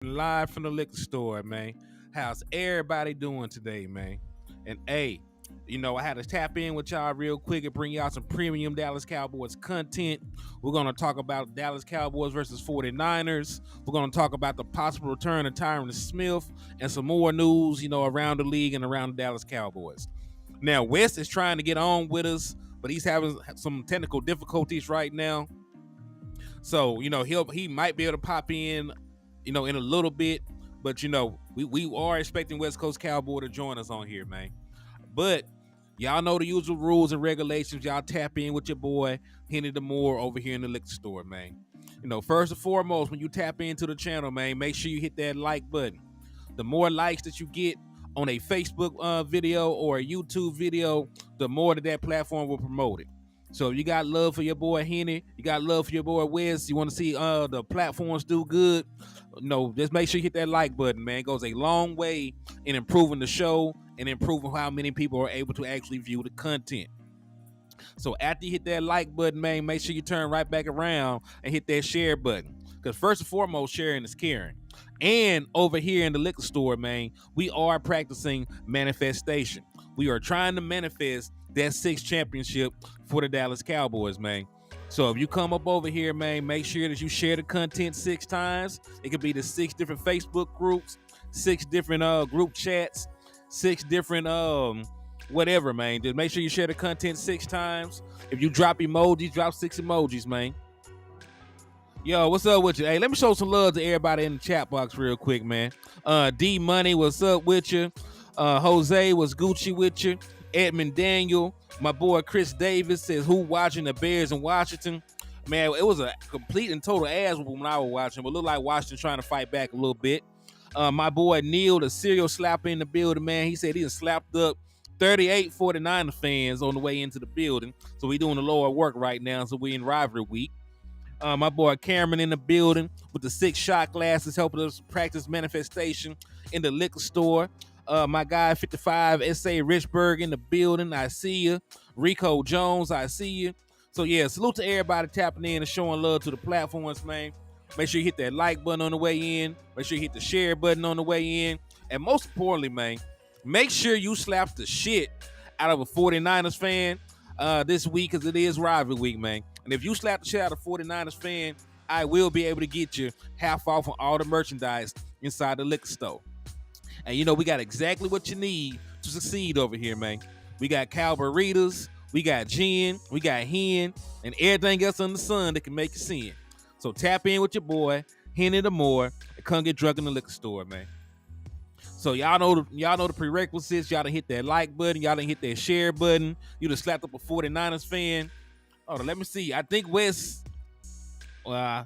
Live from the liquor store, man. How's everybody doing today, man? And hey, I had to tap in with y'all real quick and bring y'all some premium Dallas Cowboys content. We're going to talk about Dallas Cowboys versus 49ers. We're going to talk about the possible return of Tyron Smith and some more news, around the league and around the Dallas Cowboys. Now, West is trying to get on with us, but he's having some technical difficulties right now. So, he might be able to pop in, in a little bit. But, we are expecting West Coast Cowboy to join us on here, man. But y'all know the usual rules and regulations. Y'all tap in with your boy, Hennythemoor, over here in the liquor store, man. First and foremost, when you tap into the channel, man, make sure you hit that like button. The more likes that you get on a Facebook video or a YouTube video, the more that platform will promote it. So if you got love for your boy Henny, you got love for your boy Wes, you want to see the platforms do good, just make sure you hit that like button, man. It goes a long way in improving the show and improving how many people are able to actually view the content. So after you hit that like button, man, make sure you turn right back around and hit that share button. Because first and foremost, sharing is caring. And over here in the liquor store, man, we are practicing manifestation. We are trying to manifest that 6th championship for the Dallas Cowboys, man. So if you come up over here, man, make sure that you share the content 6 times. It could be the 6 different Facebook groups, 6 different group chats, 6 different whatever, man. Just make sure you share the content 6 times. If you drop emojis, drop 6 emojis, man. Yo, what's up with you? Hey, let me show some love to everybody in the chat box real quick, man. D Money, what's up with you? Jose, was Gucci with you? Edmund Daniel, my boy Chris Davis says, who watching the Bears in Washington? Man, it was a complete and total ass when I was watching, but looked like Washington trying to fight back a little bit. My boy Neil, the serial slapper in the building, man, he said he done slapped up 38 49er fans on the way into the building. So we doing the lower work right now, so we in rivalry week. My boy Cameron in the building with the 6 shot glasses helping us practice manifestation in the liquor store. My guy 55 S.A. Richburg in the building. I see you. Rico Jones, I see you. So, yeah, salute to everybody tapping in and showing love to the platforms, man. Make sure you hit that like button on the way in. Make sure you hit the share button on the way in. And most importantly, man, make sure you slap the shit out of a 49ers fan this week because it is rivalry week, man. And if you slap the shit out of a 49ers fan, I will be able to get you half off on all the merchandise inside the liquor store. And we got exactly what you need to succeed over here, man. We got cow burritos, we got gin, we got hen, and everything else under the sun that can make you sin. So tap in with your boy, Hennythemoor, and come get drunk in the liquor store, man. So y'all know the prerequisites. Y'all done hit that like button. Y'all done hit that share button. You done slapped up a 49ers fan. Hold on, let me see. I think Wes, we're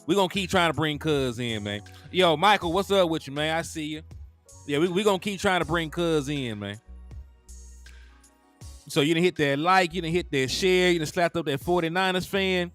going to keep trying to bring Cuz in, man. Yo, Michael, what's up with you, man? I see you. Yeah, we going to keep trying to bring Cuz in, man. So you done hit that like, you done hit that share, you done slapped up that 49ers fan.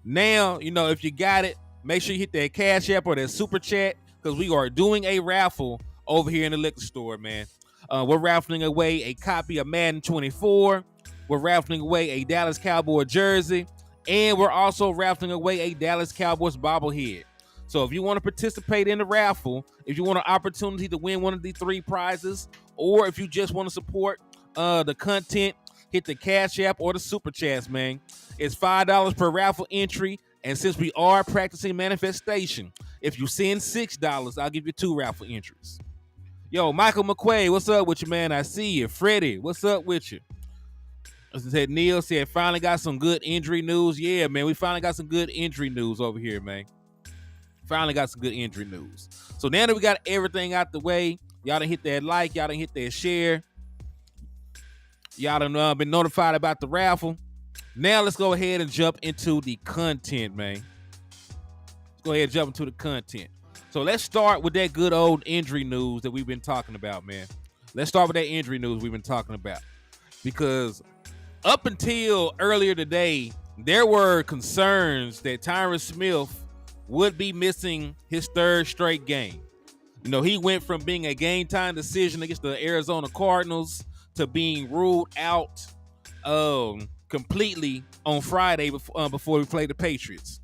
Now, if you got it, make sure you hit that Cash App or that Super Chat because we are doing a raffle over here in the liquor store, man. We're raffling away a copy of Madden 24. We're raffling away a Dallas Cowboy jersey. And we're also raffling away a Dallas Cowboys bobblehead. So if you want to participate in the raffle, if you want an opportunity to win one of these 3 prizes, or if you just want to support the content, hit the Cash App or the Super Chats, man. It's $5 per raffle entry. And since we are practicing manifestation, if you send $6, I'll give you 2 raffle entries. Yo, Michael McQuaid, what's up with you, man? I see you. Freddie, what's up with you? As I said, Neil said, finally got some good injury news. Yeah, man, we finally got some good injury news over here, man. Finally got some good injury news. So now that we got everything out the way, y'all done hit that like, y'all done hit that share. Y'all done been notified about the raffle. Now let's go ahead and jump into the content, man. Let's go ahead and jump into the content. So let's start with that good old injury news that we've been talking about, man. Let's start with that injury news we've been talking about. Because up until earlier today, there were concerns that Tyron Smith would be missing his 3rd straight game. He went from being a game time decision against the Arizona Cardinals to being ruled out completely on Friday before we played the Patriots.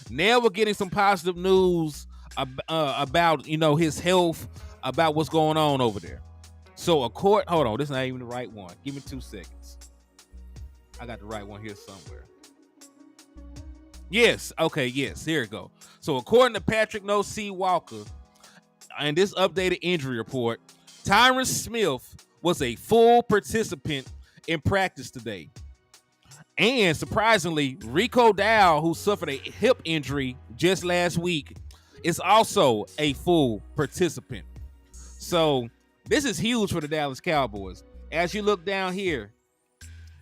Now we're getting some positive news about his health, about what's going on over there. So hold on, this is not even the right one. Give me 2 seconds. I got the right one here somewhere. Yes, okay, yes, here we go. So according to Patrick No C. Walker, in this updated injury report, Tyron Smith was a full participant in practice today. And surprisingly, Rico Dow, who suffered a hip injury just last week, is also a full participant. So this is huge for the Dallas Cowboys. As you look down here,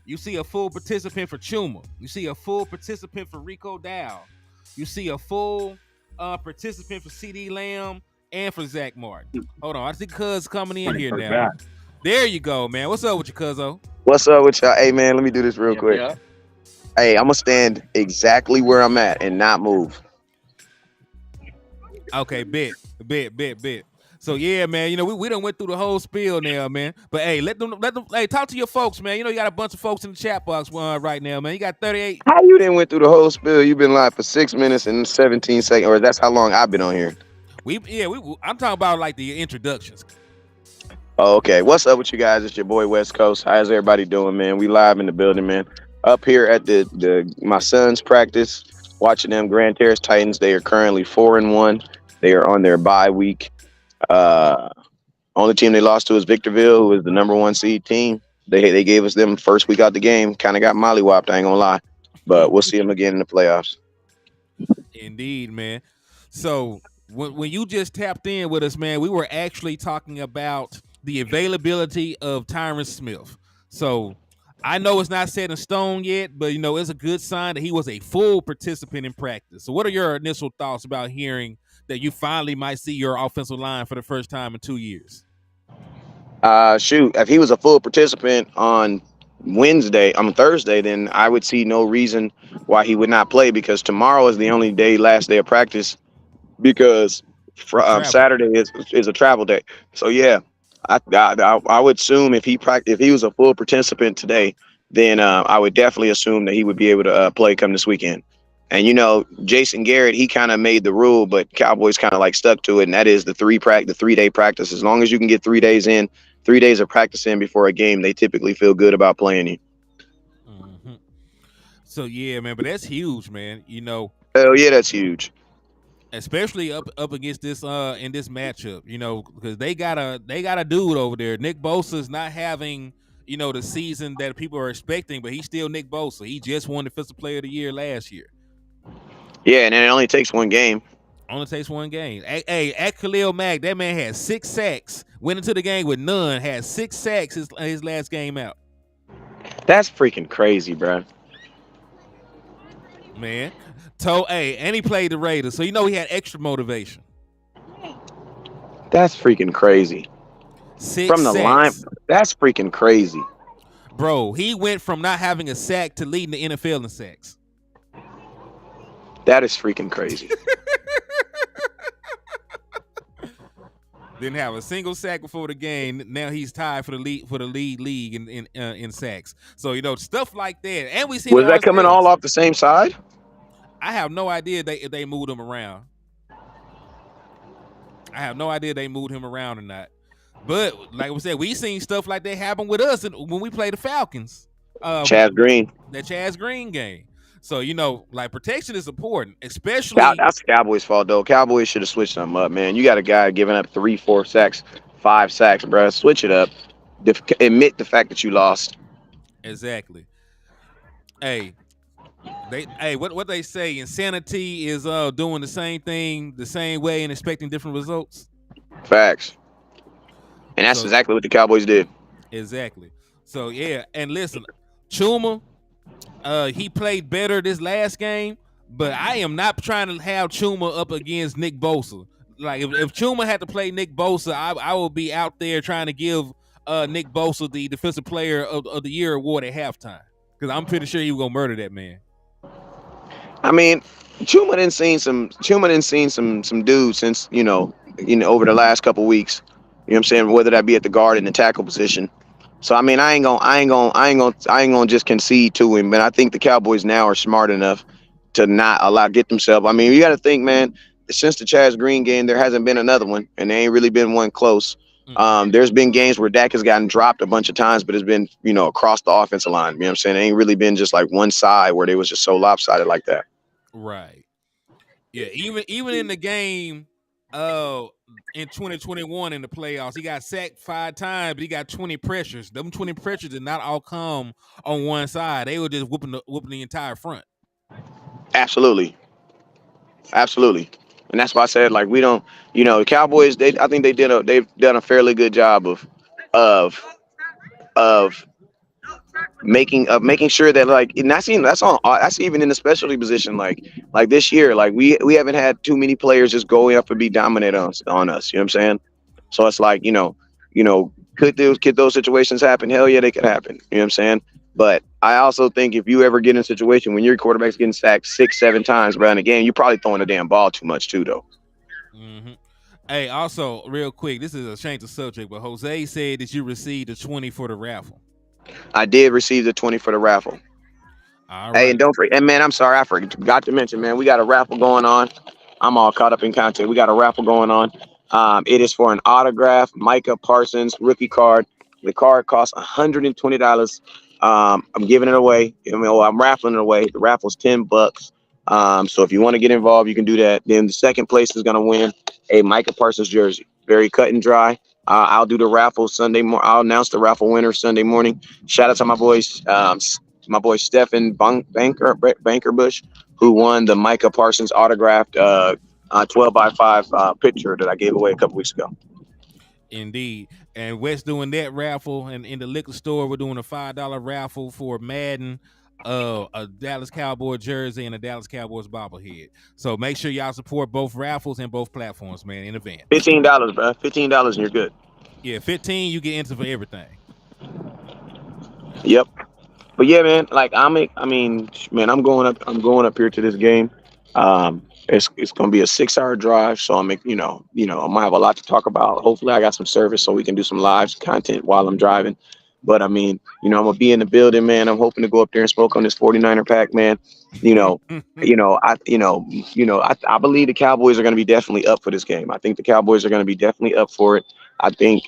you see a full participant for Chuma. You see a full participant for Rico Dow. You see a full participant for CD Lamb and for Zach Martin. Hold on, I see Cuz coming in here now. There you go, man. What's up with you, Cuzzo? What's up with y'all? Hey, man, let me do this real quick. Yeah. Hey, I'm going to stand exactly where I'm at and not move. Okay, bet. So yeah, man, we done went through the whole spiel now, man. But hey, let them hey, talk to your folks, man. You got a bunch of folks in the chat box right now, man. You got 38. How you didn't went through the whole spiel? You've been live for 6 minutes and 17 seconds, or that's how long I've been on here. I'm talking about like the introductions. Oh, okay. What's up with you guys? It's your boy West Coast. How's everybody doing, man? We live in the building, man. Up here at my son's practice, watching them Grand Terrace Titans. They are currently 4-1. They are on their bye week. Only team they lost to is Victorville, who is the number 1 seed team. They gave us them first week out the game. Kind of got mollywopped, I ain't gonna lie. But we'll see them again in the playoffs. Indeed, man. So when you just tapped in with us, man, we were actually talking about the availability of Tyron Smith. So I know it's not set in stone yet, but it's a good sign that he was a full participant in practice. So what are your initial thoughts about hearing that you finally might see your offensive line for the first time in 2 years? Shoot, if he was a full participant on Thursday, then I would see no reason why he would not play, because tomorrow is the only last day of practice, because Saturday is a travel day. So yeah, I would assume if he was a full participant today, then I would definitely assume that he would be able to play come this weekend. And Jason Garrett, he kind of made the rule, but Cowboys kind of like stuck to it, and that is the 3-day practice. As long as you can get 3 days in, 3 days of practice in before a game, they typically feel good about playing you. Mm-hmm. So yeah, man, but that's huge, man. Hell yeah, that's huge. Especially up against this in this matchup, because they got a dude over there. Nick Bosa's not having the season that people are expecting, but he's still Nick Bosa. He just won Defensive Player of the Year last year. Yeah, and it only takes one game. Only takes one game. Hey, at Khalil Mack, that man had 6 sacks. Went into the game with none. Had 6 sacks his last game out. That's freaking crazy, bro. Man, and he played the Raiders, so he had extra motivation. That's freaking crazy. 6 from the sacks. line. That's freaking crazy, bro. He went from not having a sack to leading the NFL in sacks. That is freaking crazy. Didn't have a single sack before the game. Now he's tied for the lead league in sacks. So stuff like that. And we see was that coming all off the same side? I have no idea if they moved him around. I have no idea they moved him around or not. But like we said, we seen stuff like that happen with us when we played the Falcons. Chaz Green. That Chaz Green game. So, like protection is important, especially. That's the Cowboys' fault, though. Cowboys should have switched them up, man. You got a guy giving up 3, 4 sacks, 5 sacks, bro. Switch it up. Admit the fact that you lost. Exactly. Hey, what they say, insanity is doing the same thing the same way and expecting different results. Facts. And that's exactly what the Cowboys did. Exactly. So, yeah, and listen, Chuma, he played better this last game, but I am not trying to have Chuma up against Nick Bosa. Like, if Chuma had to play Nick Bosa, I would be out there trying to give Nick Bosa the Defensive Player of the Year award at halftime, because I'm pretty sure he was going to murder that man. I mean, Chuma didn't seen some dudes since, over the last couple weeks. You know what I'm saying? Whether that be at the guard and the tackle position. So I mean, I ain't gonna just concede to him. But I think the Cowboys now are smart enough to not get themselves. I mean, you got to think, man. since the Chaz Green game, there hasn't been another one, and there ain't really been one close. Mm-mm. There's been games where Dak has gotten dropped a bunch of times, but it's been, across the offensive line. You know what I'm saying? It ain't really been just like one side where they was just so lopsided like that. Right. Yeah. Even in the game, uh, in 2021 in the playoffs, he got sacked 5 times, but he got 20 pressures. Them 20 pressures did not all come on one side. They were just whooping the entire front. Absolutely, absolutely. And that's why I said, like, we don't, the Cowboys. I think they've done a fairly good job of of making sure that, like, and that's even in the specialty position, like this year, like we haven't had too many players just go up and be dominant on us. You know what I'm saying? So it's like, could those situations happen? Hell yeah, they could happen. You know what I'm saying? But I also think if you ever get in a situation when your quarterback's getting sacked 6 7 times around the game, you're probably throwing the damn ball too much too, though. Mm-hmm. Hey, also, real quick, this is a change of subject, but Jose said that you received a 20 for the raffle. I did receive the 20 for the raffle. All Hey, right. and don't forget, and man, I'm sorry, I forgot to mention, man, we got a raffle going on. I'm all caught up in content. We got a raffle going on. It is for an autograph Micah Parsons rookie card. The card costs $120. I'm giving it away. I'm raffling it away. The raffle's $10. So if you want to get involved, you can do that. Then the second place is gonna win a Micah Parsons jersey. Very cut and dry. I'll do the raffle Sunday morning. I'll announce the raffle winner Sunday morning. Shout out to my boy Stephen Bankerbush, who won the Micah Parsons autographed 12 by 5 picture that I gave away a couple weeks ago. Indeed. And Wes doing that raffle, and in the liquor store, we're doing a $5 raffle for Madden, a Dallas Cowboy jersey, and a Dallas Cowboys bobblehead. So make sure y'all support both raffles and both platforms, man, in advance. $15, bro. $15 and you're good. Yeah, 15, you get into for everything. Yep. But yeah, man, like I mean, man, I'm going up here to this game. It's gonna be a 6 hour drive, so I'm gonna have a lot to talk about. Hopefully, I got some service so we can do some live content while I'm driving. But I mean, I'm gonna be in the building, man. I'm hoping to go up there and smoke on this 49er pack, man. You know, I believe the Cowboys are gonna be definitely up for this game. I think the Cowboys are gonna be definitely up for it. I think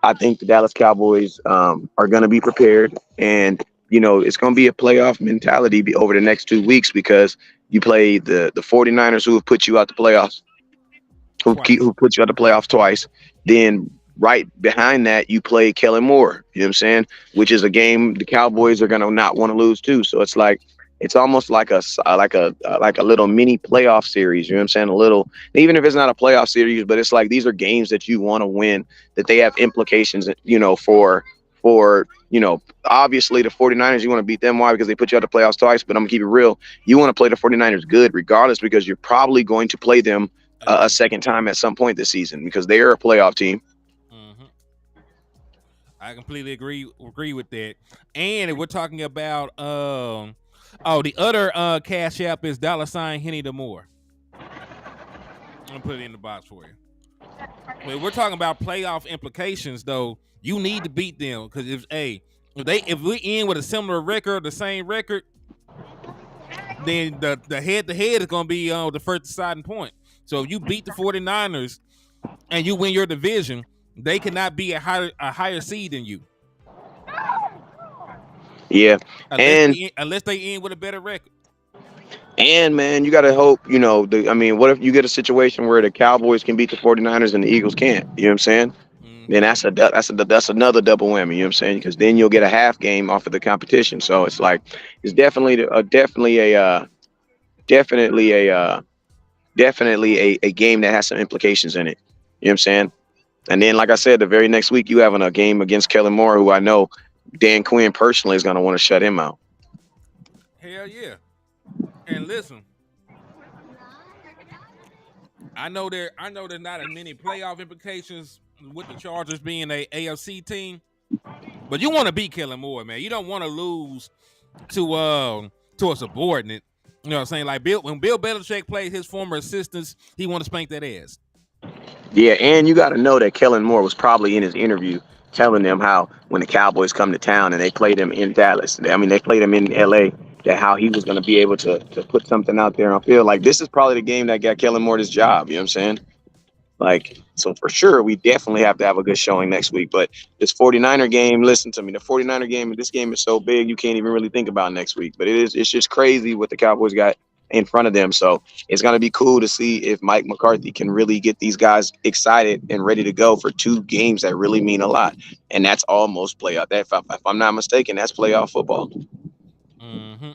I think the Dallas Cowboys are going to be prepared, and it's going to be a playoff mentality over the next 2 weeks because you play the 49ers, who have put you out the playoffs, Twice. who put you out the playoffs twice. Then right behind that, you play Kellen Moore. You know what I'm saying? Which is a game the Cowboys are going to not want to lose too. So it's almost like a little mini playoff series. You know what I'm saying? A little, even if it's not a playoff series, but it's like these are games that you want to win, that they have implications, for obviously the 49ers, you want to beat them. Why? Because they put you out the playoffs twice. But I'm gonna keep it real. You want to play the 49ers good regardless, because you're probably going to play them a second time at some point this season, because they are a playoff team. Mm-hmm. I completely agree with that. And if we're talking about the other cash app is $ Hennythemoor. I'm gonna put it in the box for you. When we're talking about playoff implications, though, you need to beat them, because if we end with a similar record, the same record, then the head to head is gonna be the first deciding point. So if you beat the 49ers and you win your division, they cannot be a higher seed than you. Yeah, Unless they end with a better record. and man, you got to hope. What if you get a situation where the Cowboys can beat the 49ers and the Eagles can't? You know what I'm saying? Then that's another double whammy. You know what I'm saying? Because then you'll get a half game off of the competition. So it's like it's definitely a game that has some implications in it. You know what I'm saying? And then, like I said, the very next week you having a game against Kellen Moore, who I know Dan Quinn personally is going to want to shut him out. Hell yeah. And listen, I know there's not as many playoff implications with the Chargers being a AFC team, but you want to beat Kellen Moore, man. You don't want to lose to a subordinate. You know what I'm saying? Like when Bill Belichick played his former assistants, he wanted to spank that ass. Yeah, and you got to know that Kellen Moore was probably in his interview telling them how when the Cowboys come to town and they play them in Dallas, they play them in LA, that how he was going to be able to put something out there on field. Like this is probably the game that got Kellen Moore this job. You know what I'm saying? Like, so for sure, we definitely have to have a good showing next week. But this 49er game, listen to me, the 49er game, this game is so big, you can't even really think about next week. But it's just crazy what the Cowboys got in front of them. So it's going to be cool to see if Mike McCarthy can really get these guys excited and ready to go for two games that really mean a lot. And that's almost playoff. That, if I'm not mistaken, that's playoff football. Mm-hmm.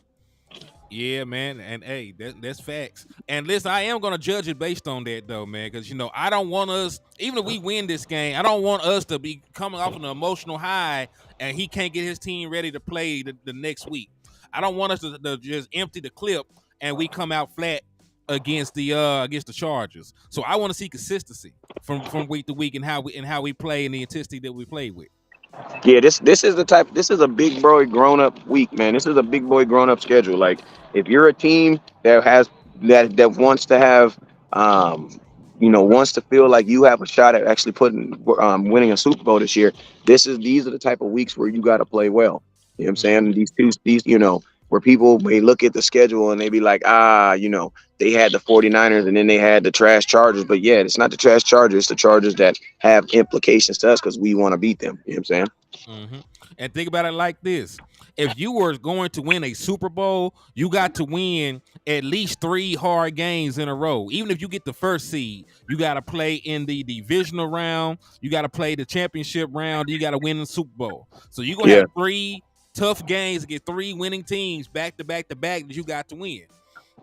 Yeah, man, and hey, that's facts. And listen, I am gonna judge it based on that, though, man, because I don't want us, even if we win this game, I don't want us to be coming off an emotional high and he can't get his team ready to play the next week. I don't want us to just empty the clip and we come out flat against the Chargers. So I want to see consistency from week to week and how we play and the intensity that we play with. Yeah, this is this is a big boy grown up week, man. This is a big boy grown up schedule. Like if you're a team that has that wants to have wants to feel like you have a shot at actually winning a Super Bowl this year, these are the type of weeks where you got to play well. You know what I'm saying? These where people may look at the schedule and they be like, they had the 49ers and then they had the trash Chargers. But yeah, it's not the trash Chargers, it's the Chargers that have implications to us because we want to beat them. You know what I'm saying? Mm-hmm. And think about it like this. If you were going to win a Super Bowl, you got to win at least 3 hard games in a row. Even if you get the first seed, you got to play in the divisional round. You got to play the championship round. You got to win the Super Bowl. So you're going to have 3 tough games against 3 winning teams back to back to back that you got to win.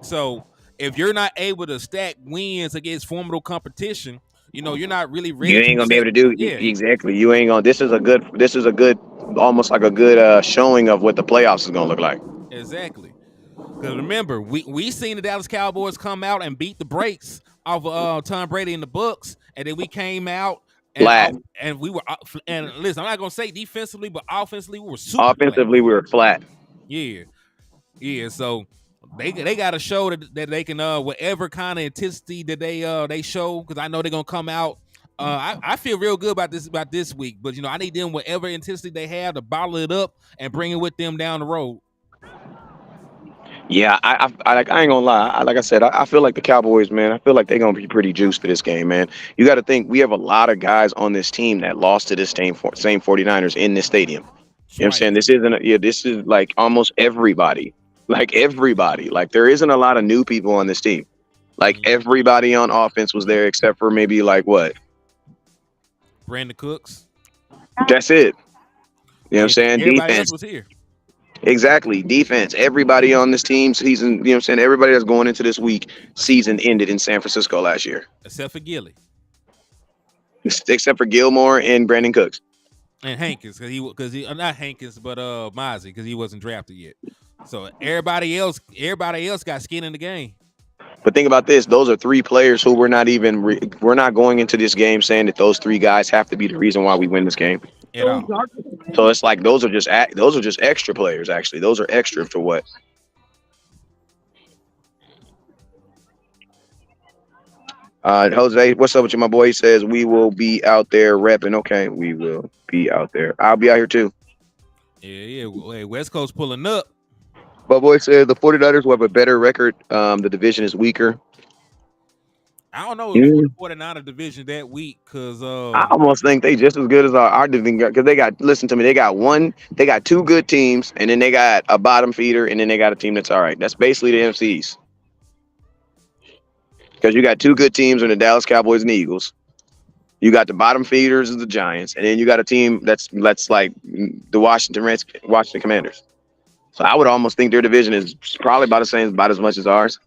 So if you're not able to stack wins against formidable competition, you're not really ready. You ain't gonna be able to do exactly. You ain't gonna. This is a good, almost like a good showing of what the playoffs is gonna look like. Exactly. Because remember, we seen the Dallas Cowboys come out and beat the brakes off of Tom Brady and the Bucs, and then we came out and we were. And listen, I'm not gonna say defensively, but offensively we were super. Offensively, we were flat. Yeah. So they got to show that they can whatever kind of intensity that they show, because I know they're gonna come out. I feel real good about this week, but I need them whatever intensity they have to bottle it up and bring it with them down the road. Yeah, I ain't gonna lie. Like I said, I feel like the Cowboys, man. I feel like they're gonna be pretty juiced for this game, man. You got to think we have a lot of guys on this team that lost to this same 49ers in this stadium. You know what I'm saying? This is like almost everybody. Like everybody. Like there isn't a lot of new people on this team. Like everybody on offense was there except for maybe like what? Brandon Cooks. That's it. You know what I'm saying? Everybody else was here. Exactly. Defense. Everybody on this team season, you know what I'm saying? Everybody that's going into this week, season ended in San Francisco last year. Except for Gilly. Except for Gilmore and Brandon Cooks. And Hankins, because he not Hankins, but Mozzie, because he wasn't drafted yet. So everybody else got skin in the game. But think about this: those are 3 players who we're not going into this game saying that those 3 guys have to be the reason why we win this game. At all. So it's like those are just extra players. Actually, those are extra for what? Jose, what's up with you, my boy? He says we will be out there repping. Okay, we will be out there. I'll be out here too. Yeah. Hey, West Coast pulling up. My boy said the 49ers will have a better record. The division is weaker. I don't know if the 49er division that weak, because I almost think they just as good as our division, because they got 2 good teams, and then they got a bottom feeder, and then they got a team that's all right. That's basically the MCs. Because you got 2 good teams in the Dallas Cowboys and the Eagles. You got the bottom feeders of the Giants, and then you got a team that's like the Washington Commanders. So I would almost think their division is probably about as much as ours.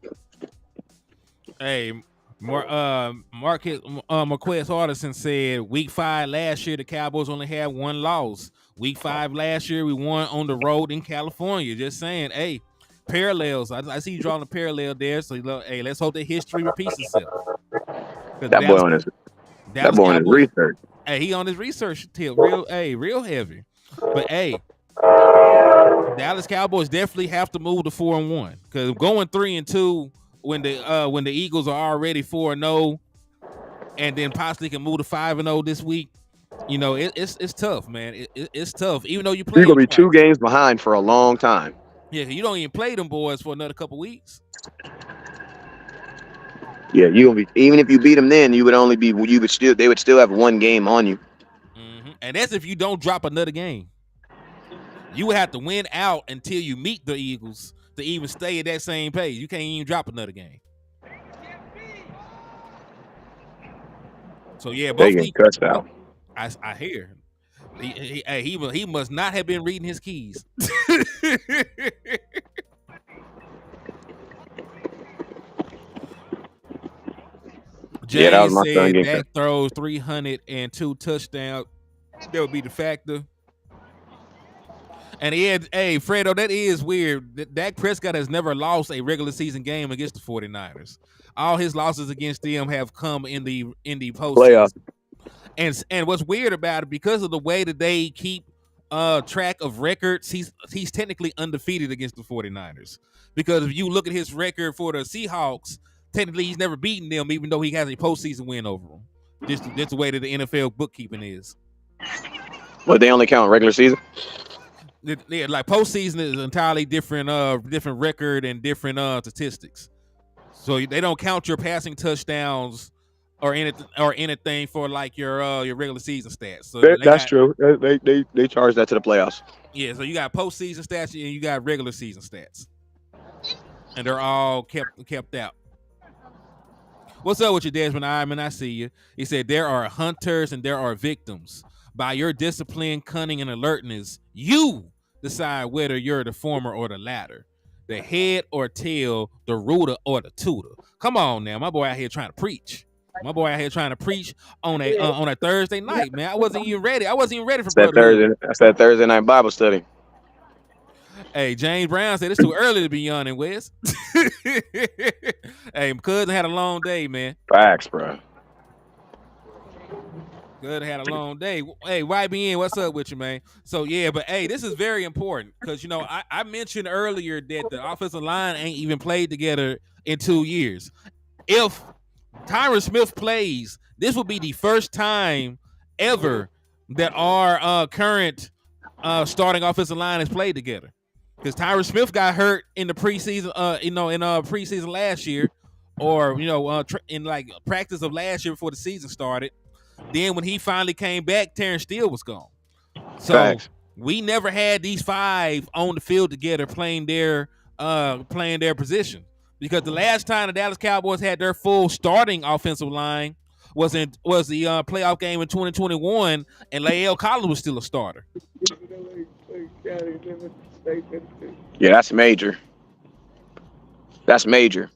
Hey, Marquez Hardison said week 5 last year the Cowboys only had 1 loss. Week 5 last year we won on the road in California. Just saying, hey, parallels. I see you drawing a parallel there. So hey, let's hope that history repeats itself. That boy on his research. Hey, he on his research tip, real heavy. But hey, Dallas Cowboys definitely have to move to 4-1, because going 3-2 when the Eagles are already 4-0, and then possibly can move to 5-0 this week. It's tough, man. It's tough. Even though you're gonna be 2 games behind for a long time. Yeah, you don't even play them boys for another couple weeks. Yeah, you gonna be even if you beat them, then they would still have one game on you. And that's if you don't drop another game. You would have to win out until you meet the Eagles to even stay at that same pace. You can't even drop another game. So yeah, They both get these. cussed out. I hear. He must not have been reading his keys. Yeah, that was James my son said getting Dak cussed. throws 302 touchdowns. That would be the factor. And Fredo, that is weird. Dak Prescott has never lost a regular season game against the 49ers. All his losses against them have come in the Playoff. postseason. And what's weird about it, because of the way that they keep track of records, he's technically undefeated against the 49ers. Because if you look at his record for the Seahawks, technically he's never beaten them, even though he has a postseason win over them. Just the way that the NFL bookkeeping is. But they only count regular season. Yeah, like postseason is entirely different record and different statistics. So they don't count your passing touchdowns or anything for like your regular season stats. So That's true. They charge that to the playoffs. Yeah, so you got postseason stats and you got regular season stats, and they're all kept out. What's up with you, Desmond Iman? I see you. He said there are hunters and there are victims. By your discipline, cunning, and alertness, you decide whether you're the former or the latter, the head or tail, the rooter or the tutor. Come on now, my boy out here trying to preach. My boy out here trying to preach on a Thursday night, man. I wasn't even ready. I wasn't even ready for brotherhood. That's that Thursday night Bible study. Hey, James Brown said it's too early to be yawning, Wes. Hey, my cousin had a long day, man. Facts, bro. Good, had a long day. Hey, YBN, what's up with you, man? So yeah, but hey, this is very important because I mentioned earlier that the offensive line ain't even played together in 2 years. If Tyron Smith plays, this will be the first time ever that our current starting offensive line has played together. Because Tyron Smith got hurt in the preseason, in preseason last year, or in like practice of last year before the season started. Then when he finally came back, Terrence Steele was gone. So Facts. We never had these five on the field together playing their position. Because the last time the Dallas Cowboys had their full starting offensive line was the playoff game in 2021, and Lael Collins was still a starter. Yeah, that's major. That's major.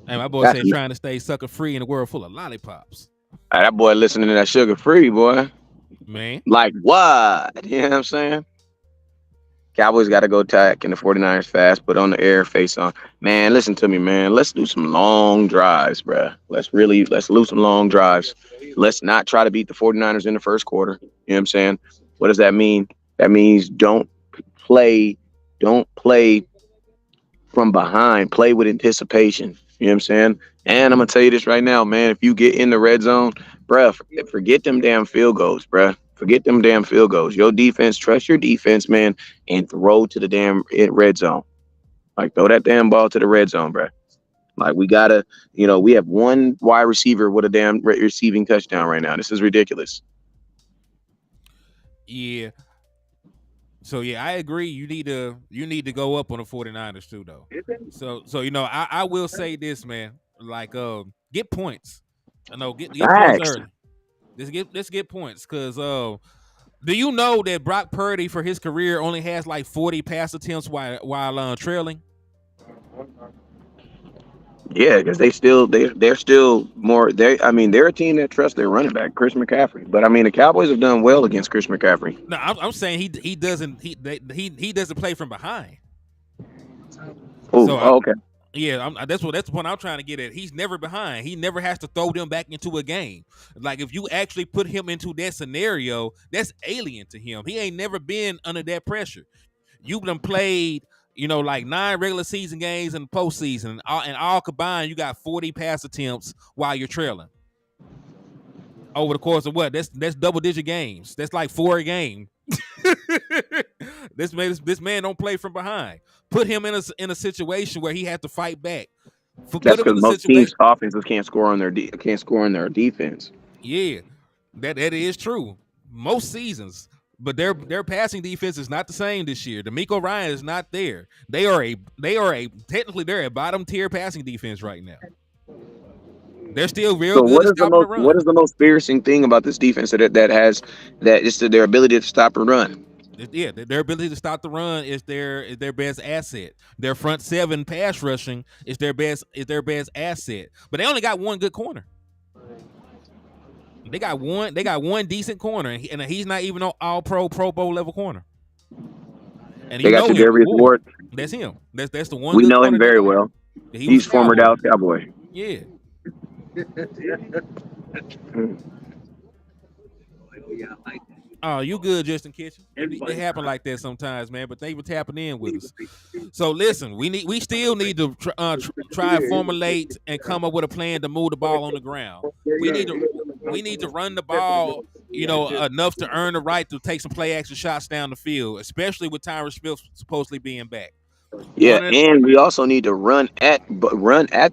And my boy said trying to stay sucker free in a world full of lollipops. That boy listening to that sugar free, boy. Man. Like what? You know what I'm saying? Cowboys got to go tack and the 49ers fast, but on the air, face on. Man, listen to me, man. Let's do some long drives, bro. Let's do some long drives. Let's not try to beat the 49ers in the first quarter. You know what I'm saying? What does that mean? That means don't play from behind. Play with anticipation. You know what I'm saying? And I'm going to tell you this right now, man. If you get in the red zone, bruh, forget them damn field goals, bruh. Forget them damn field goals. Your defense, trust your defense, man, and throw to the damn red zone. Like, throw that damn ball to the red zone, bruh. Like, we got to, we have one wide receiver with a damn receiving touchdown right now. This is ridiculous. Yeah. So yeah, I agree. You need to go up on the 49ers too, though. So I will say this, man. Like, get points. Get points early. Let's get points, because do you know that Brock Purdy for his career only has like 40 pass attempts while trailing? Yeah, because they're still more. They're a team that trusts their running back, Chris McCaffrey. But the Cowboys have done well against Chris McCaffrey. No, I'm saying he doesn't play from behind. Okay. Yeah, that's the point I'm trying to get at. He's never behind. He never has to throw them back into a game. Like, if you actually put him into that scenario, that's alien to him. He ain't never been under that pressure. You've done played, like 9 regular season games in the postseason, and all combined, you got 40 pass attempts while you're trailing. Over the course of what? That's double digit games. That's like 4 a game. This man don't play from behind. Put him in a situation where he has to fight back. Put That's him in because a most situation. teams' offenses can't score on their defense. Yeah, that is true. Most seasons, but their passing defense is not the same this year. D'Amico Ryan is not there. They are a technically they're a bottom tier passing defense right now. They're still real So good at stopping the what run. is the most fearsome thing about this defense that has that is their ability to stop and run? Yeah, their ability to stop the run is their best asset. Their front seven pass rushing is their best asset. But they only got one good corner. They got one decent corner, and he's not even an all Pro Bowl level corner. And They you got know him, Tre'Davious Ward. Ward. That's him. That's the one We good know him corner they very got. well. He was He's a former Cowboy. Dallas Cowboy. Yeah. Oh, you good, Justin Kitchen? It happen like that sometimes, man. But they were tapping in with us. So listen, we still need to try and formulate and come up with a plan to move the ball on the ground. We need to run the ball, enough to earn the right to take some play action shots down the field, especially with Tyron Smith supposedly being back. Yeah, Running, and we also need to run at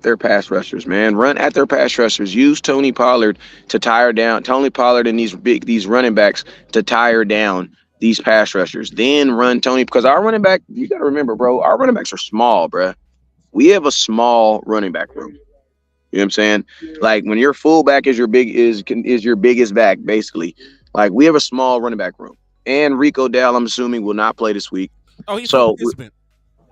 their pass rushers, man. Run at their pass rushers. Use Tony Pollard to tire down Tony Pollard and these running backs to tire down these pass rushers. Then run Tony because our running back, you got to remember, bro, our running backs are small, bro. We have a small running back room. You know what I'm saying? Like when your fullback is your biggest back, basically. Like we have a small running back room. And Rico Dowd, I'm assuming, will not play this week. oh, he's full So participant.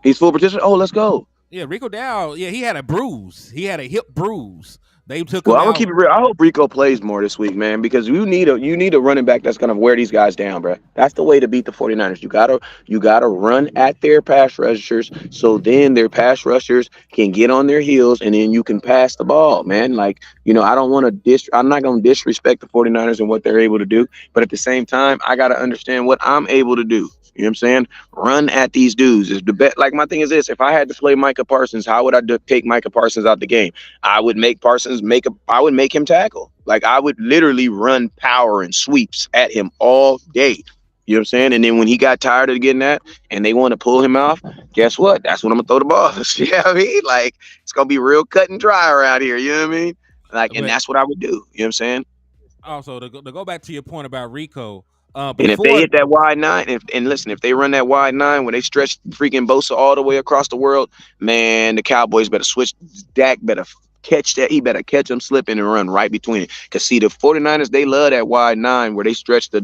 he's full participant. Oh, let's go. Yeah, Rico Dowd. Yeah, he had a bruise. He had a hip bruise. They took Well, him I'm gonna out. keep it real. I hope Rico plays more this week, man, because you need a running back that's gonna wear these guys down, bro. That's the way to beat the 49ers. You gotta run at their pass rushers, so then their pass rushers can get on their heels, and then you can pass the ball, man. Like I don't want to I'm not gonna disrespect the 49ers and what they're able to do, but at the same time, I gotta understand what I'm able to do. You know what I'm saying? Run at these dudes is the bet. Like my thing is this: if I had to play Micah Parsons, how would I take Micah Parsons out the game? I would make Parsons I would make him tackle. Like I would literally run power and sweeps at him all day. You know what I'm saying? And then when he got tired of getting that and they want to pull him off, guess what? That's when I'm gonna throw the ball. You know what I mean? Like it's gonna be real cut and dry around here. You know what I mean? Like, and But that's what I would do. You know what I'm saying? also to go back to your point about Rico, And if they before hit that wide nine, and listen, if they run that wide nine when they stretch freaking Bosa all the way across the world, man, the Cowboys better switch. Dak better catch that. He better catch them slipping and run right between it. Cause see, the 49ers, they love that wide nine where they stretch the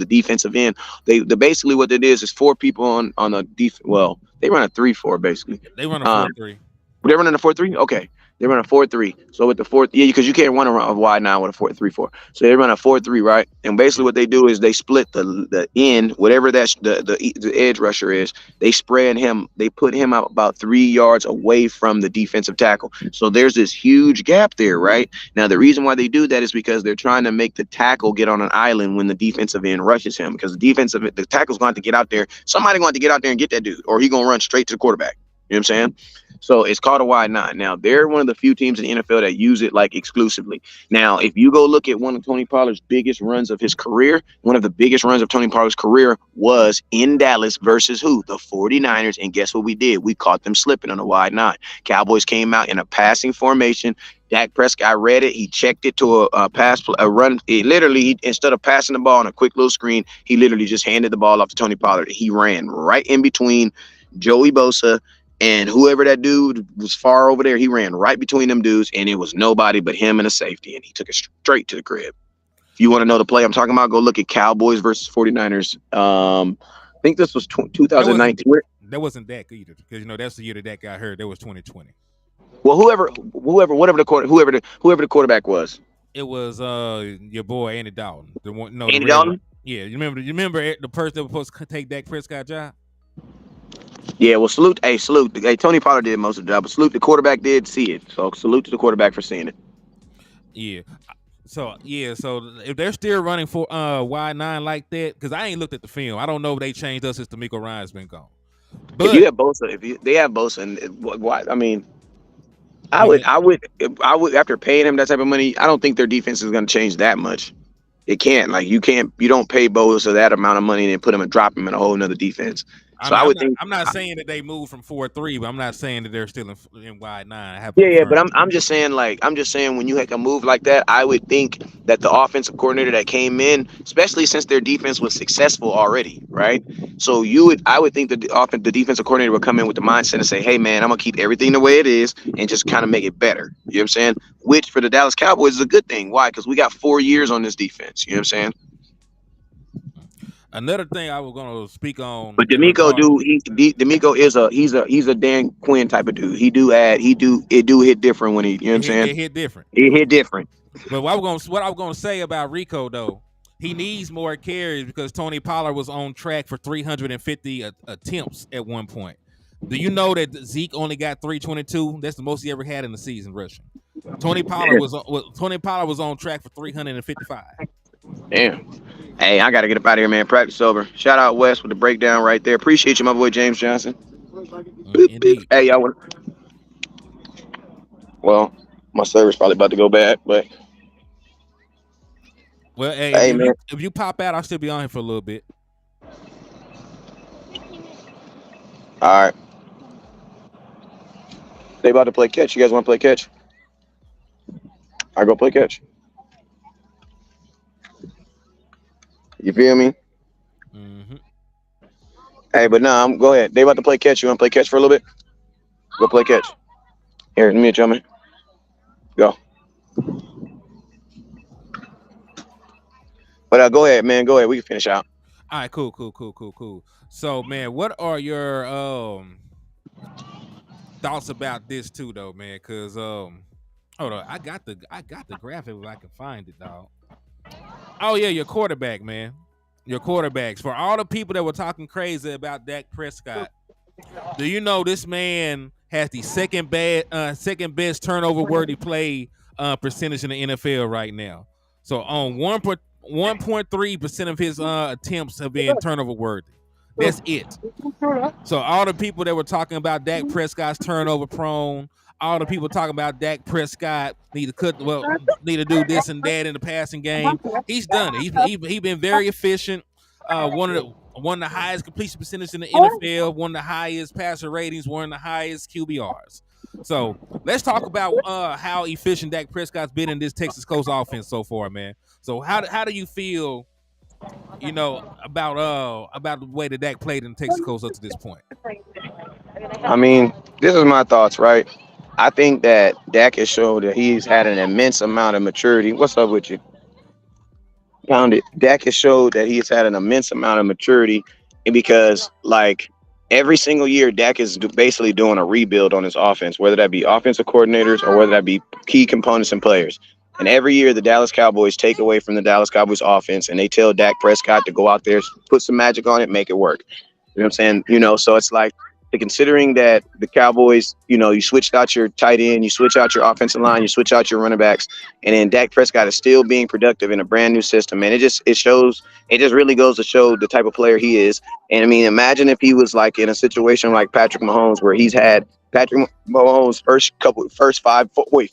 defensive end. The basically what it is four people on a def. Well, they run a 3-4 basically. they run a Um, 4-3. they're running a 4-3. Okay, they run a 4-3. So with the fourth, yeah, because you can't run a wide nine with a 4-3-4. So they run a 4-3, right? And basically Yeah. what they do is they split the end, whatever that's the edge rusher is. They spread him. They put him out about 3 yards away from the defensive tackle. So there's this huge gap there, right? Now the reason why they do that is because they're trying to make the tackle get on an island when the defensive end rushes him. Because the tackle's going to get out there. Somebody going to get out there and get that dude, or he gonna run straight to the quarterback. You know what I'm saying? So it's called a wide nine. Now, they're one of the few teams in the NFL that use it like exclusively. Now, if you go look at one of Tony Pollard's biggest runs of his career, one of the biggest runs of Tony Pollard's career was in Dallas versus who? The 49ers. And guess what we did? We caught them slipping on a wide nine. Cowboys came out in a passing formation. Dak Prescott read it. He checked it to a run. Instead of passing the ball on a quick little screen, he literally just handed the ball off to Tony Pollard. He ran right in between Joey Bosa and whoever that dude was far over there. He ran right between them dudes, and it was nobody but him and a safety, and he took it straight to the crib. If you want to know the play I'm talking about, go look at Cowboys versus 49ers. I think this was That wasn't 2019. that wasn't Dak either, because that's the year that Dak got hurt. That was 2020. Well, whoever the quarterback was. It was your boy Andy Dalton. The one, no, the Andy red. Dalton? Yeah, you remember the person that was supposed to take Dak Prescott job? Yeah, well, salute. Hey, salute. Hey, Tony Pollard did most of the job, but salute the quarterback did see it. So salute to the quarterback for seeing it. Yeah. So if they're still running for wide nine like that, because I ain't looked at the film, I don't know if they changed us since D'Amico Ryan's been gone. If you But have Bosa, they have Bosa, and why? I mean, I you would, can, I would, I would. After paying him that type of money, I don't think their defense is going to change that much. It can't. Like you can't. You don't pay Bosa that amount of money and then put him and drop him in a whole nother defense. I So mean, I would think. I'm not saying that they moved from 4-3, but I'm not saying that they're still in wide nine. I haven't Yeah, yeah, but confirmed. I'm just saying like I'm just saying when you make a move like that, I would think that the offensive coordinator that came in, especially since their defense was successful already, right? So I would think that the defensive coordinator would come in with the mindset and say, "Hey, man, I'm gonna keep everything the way it is and just kind of make it better." You know what I'm saying? Which for the Dallas Cowboys is a good thing. Why? Because we got 4 years on this defense. You know what I'm saying? Another thing I was going to speak on But in D'Amico regard, D'Amico is a Dan Quinn type of dude. He do hit different when he, you know what I'm saying? it hit different. It hit different. But what I was gonna say about Rico though, he needs more carries because Tony Pollard was on track for 350 attempts at one point. Do you know that Zeke only got 322? That's the most he ever had in the season rushing. Tony Pollard was on track for 355. Damn. Hey, I gotta get up out of here, man. Practice over. Shout out West with the breakdown right there. Appreciate you, my boy James Johnson. Beep, beep. Indeed. Hey, y'all. Well, my server's probably about to go bad, but Well, hey, hey, man. if you pop out, I'll still be on here for a little bit. All right. They about to play catch. You guys want to play catch? I go play catch. You feel me? Mm-hmm. Hey, but nah, go ahead. They about to play catch. You want to play catch for a little bit? Go play catch. Here, let me jump in. Go. But go ahead, man. Go ahead. We can finish out. All right, cool. So, man, what are your thoughts about this too, though, man? Because hold on, I got the graphic if I can find it, dog. Oh yeah, your quarterback, man. Your quarterbacks. For all the people that were talking crazy about Dak Prescott, do you know this man has the second best turnover worthy play percentage in the NFL right now? So on 1.3% of his attempts have been turnover worthy. That's it. So all the people that were talking about Dak Prescott's turnover prone, all the people talking about Dak Prescott need to do this and that in the passing game. He's done it. He's been very efficient. One of the highest completion percentage in the NFL, one of the highest passer ratings, one of the highest QBRs. So let's talk about how efficient Dak Prescott's been in this Texas Coast offense so far, man. So how do you feel, about the way that Dak played in Texas Coast up to this point? I mean, this is my thoughts, right? I think that Dak has showed that he's had an immense amount of maturity. What's up with you? Found it. Dak has showed that he's had an immense amount of maturity, and because like every single year, Dak is basically doing a rebuild on his offense, whether that be offensive coordinators or whether that be key components and players. And every year, the Dallas Cowboys take away from the Dallas Cowboys offense, and they tell Dak Prescott to go out there, put some magic on it, make it work. You know what I'm saying? So it's like, considering that the Cowboys, you switched out your tight end, you switch out your offensive line, you switch out your running backs, and then Dak Prescott is still being productive in a brand new system. And it just really goes to show the type of player he is. And I mean, imagine if he was like in a situation like Patrick Mahomes, where he's had Patrick Mahomes' first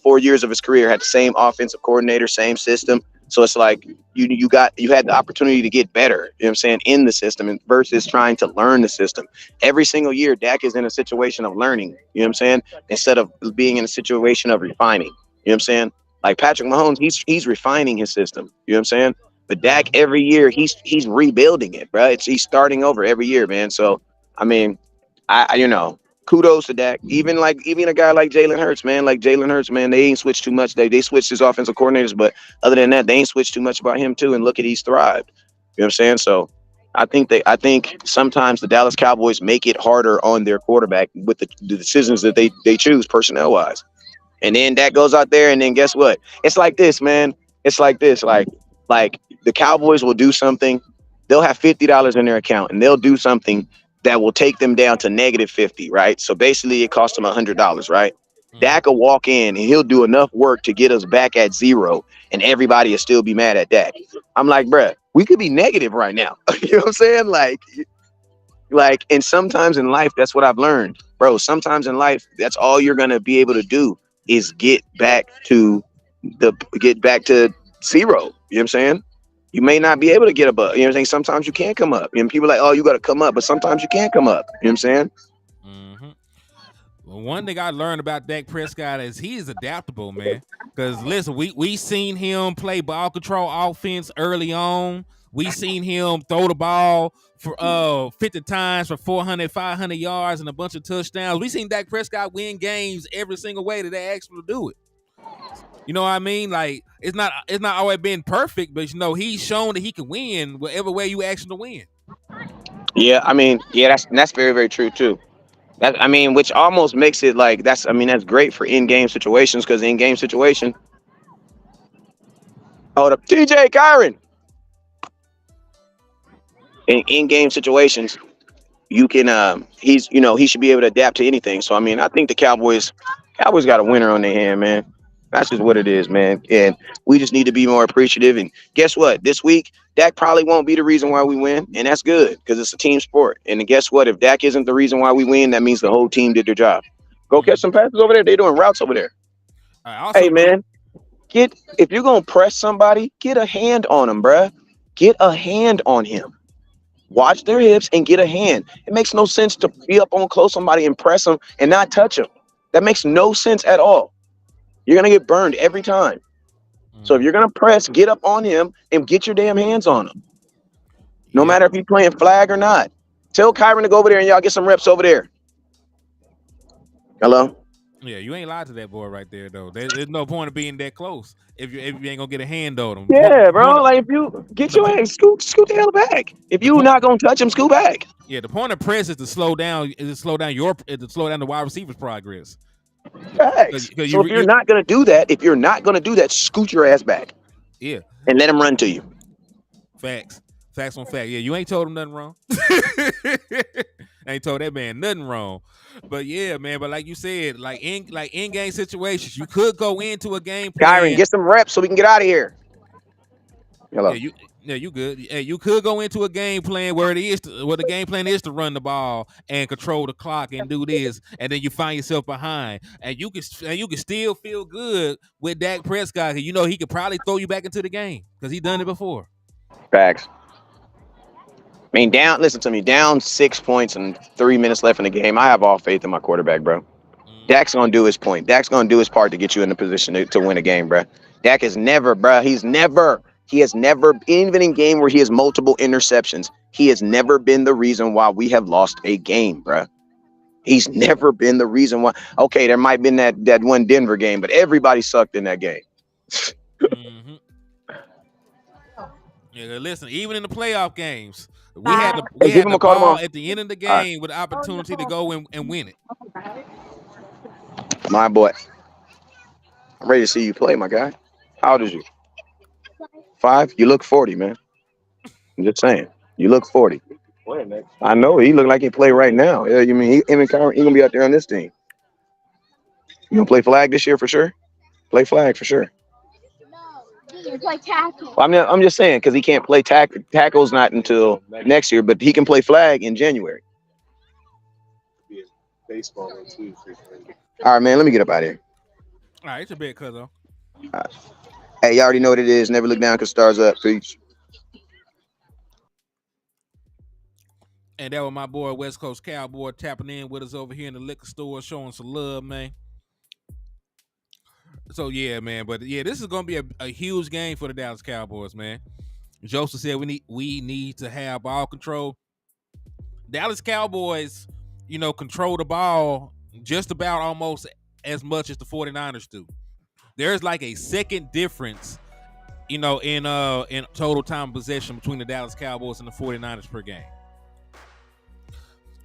4 years of his career had the same offensive coordinator, same system. So it's like you had the opportunity to get better, you know what I'm saying, in the system versus trying to learn the system. Every single year, Dak is in a situation of learning, you know what I'm saying, instead of being in a situation of refining. You know what I'm saying? Like Patrick Mahomes, he's refining his system, you know what I'm saying? But Dak every year he's rebuilding it, bro. He's starting over every year, man. So I mean, kudos to Dak. Even a guy like Jalen Hurts, man. Like Jalen Hurts, man, they ain't switched too much. They switched his offensive coordinators, but other than that, they ain't switched too much about him too. And look at he's thrived. You know what I'm saying? So I think sometimes the Dallas Cowboys make it harder on their quarterback with the decisions that they choose personnel wise. And then Dak goes out there, and then guess what? It's like this, man. It's like this. Like the Cowboys will do something. They'll have $50 in their account, and they'll do something that will take them down to -50, right? So basically it costs them $100, right? Dak will walk in and he'll do enough work to get us back at zero, and everybody will still be mad at Dak. I'm like, bruh, we could be negative right now. You know what I'm saying? And sometimes in life, that's what I've learned, bro. Sometimes in life, that's all you're gonna be able to do is get back to zero. You know what I'm saying? You may not be able to get above. You know what I'm saying? Sometimes you can't come up. And people are like, oh, you got to come up, but sometimes you can't come up. You know what I'm saying? Mm-hmm. Well, one thing I learned about Dak Prescott is he is adaptable, man. Because listen, we seen him play ball control offense early on. We seen him throw the ball for 50 times for 400, 500 yards and a bunch of touchdowns. We seen Dak Prescott win games every single way that they asked him to do it. You know what I mean? Like it's not always been perfect, but he's shown that he can win whatever way you ask him to win. Yeah, I mean, yeah, that's very, very true too. That I mean, which almost makes it like that's great for in-game situations because in-game situation. Hold up, TJ Kyron. In-game situations, you can he should be able to adapt to anything. So I mean, I think the Cowboys got a winner on their hand, man. That's just what it is, man. And we just need to be more appreciative. And guess what? This week, Dak probably won't be the reason why we win, and that's good because it's a team sport. And then guess what? If Dak isn't the reason why we win, that means the whole team did their job. Go catch some passes over there. They're doing routes over there. Hey, man, if you're gonna press somebody, get a hand on them, bruh. Get a hand on him. Watch their hips and get a hand. It makes no sense to be up on close somebody and press them and not touch them. That makes no sense at all. You're going to get burned every time. So if you're going to press, get up on him and get your damn hands on him. No matter if he's playing flag or not. Tell Kyron to go over there and y'all get some reps over there. Hello? Yeah, you ain't lied to that boy right there, though. There's no point of being that close if you ain't gonna get a hand on him. Yeah, bro. Like if you get your ass, scoot the hell back. If you're not gonna touch him, scoot back. Yeah, the point of press is to slow down. Slow down the wide receiver's progress. Facts. So if you're not gonna do that, scoot your ass back. Yeah, and let him run to you. Facts on fact. Yeah, you ain't told him nothing wrong. Ain't told that man nothing wrong. But yeah, man. But like you said, like in game situations, you could go into a game plan. Kyron, get some reps so we can get out of here. Hello. Yeah, you good. Yeah, you could go into a game plan where the game plan is to run the ball and control the clock and do this, and then you find yourself behind, and you can still feel good with Dak Prescott. You know he could probably throw you back into the game because he done it before. Facts. I mean, listen to me, down 6 points and 3 minutes left in the game. I have all faith in my quarterback, bro. Dak's going to do his point. Dak's going to do his part to get you in the position to win a game, bro. Dak has never, bro. He has never, even in game where he has multiple interceptions, he has never been the reason why we have lost a game, bro. He's never been the reason why. Okay, there might have been that one Denver game, but everybody sucked in that game. Mm-hmm. Yeah, listen, even in the playoff games, we had the ball at the end of the game with the opportunity to go and win it. My boy. I'm ready to see you play, my guy. How old is you? 5? You look 40, man. I'm just saying. You look 40. I know. He look like he play right now. Yeah, you mean him and Kyron, he going to be out there on this team. You going to play flag this year for sure? Play flag for sure. You play tackle. I'm just saying because he can't play tackles not until next year, but he can play flag in January. Baseball too. All right, man. Let me get up out of here. All right, it's a bit, cuzzo. Right. Hey, you already know what it is. Never look down because stars up. Peace. And that was my boy West Coast Cowboy tapping in with us over here in the liquor store, showing some love, man. So yeah, man, but yeah, this is gonna be a huge game for the Dallas Cowboys, man. Joseph said we need to have ball control. Dallas Cowboys, control the ball just about almost as much as the 49ers do. There's like a second difference, in total time possession between the Dallas Cowboys and the 49ers per game.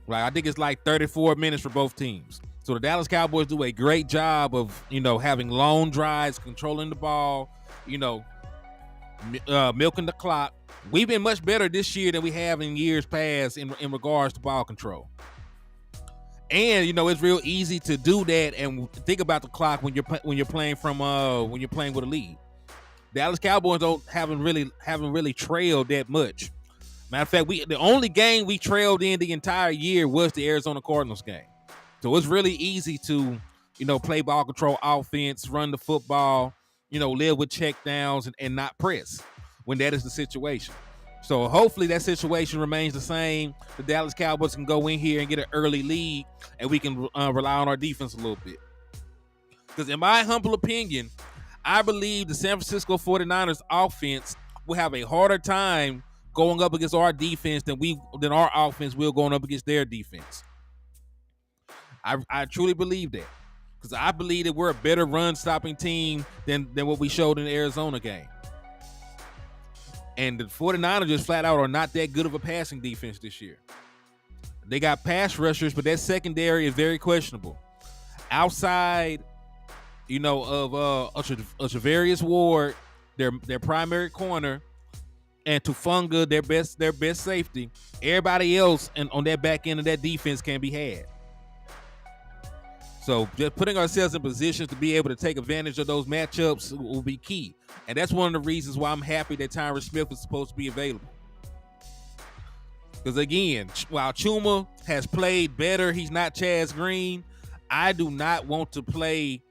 Like I think it's like 34 minutes for both teams. So the Dallas Cowboys do a great job of, having long drives, controlling the ball, milking the clock. We've been much better this year than we have in years past in regards to ball control. And it's real easy to do that and think about the clock when you're playing with a lead. Dallas Cowboys haven't really trailed that much. Matter of fact, the only game we trailed in the entire year was the Arizona Cardinals game. So it's really easy to, play ball control offense, run the football, live with check downs and not press. when that is the situation. So hopefully that situation remains the same. The Dallas Cowboys can go in here and get an early lead, and we can rely on our defense a little bit. Because in my humble opinion, I believe the San Francisco 49ers offense will have a harder time going up against our defense than our offense will going up against their defense. I truly believe that. Because I believe that we're a better run-stopping team than what we showed in the Arizona game. And the 49ers just flat out are not that good of a passing defense this year. They got pass rushers, but that secondary is very questionable. Outside, of Charvarius Ward, their primary corner, and Tufunga, their best safety, everybody else on that back end of that defense can be had. So just putting ourselves in positions to be able to take advantage of those matchups will be key. And that's one of the reasons why I'm happy that Tyron Smith is supposed to be available. Because again, while Chuma has played better, he's not Chaz Green. I do not want to play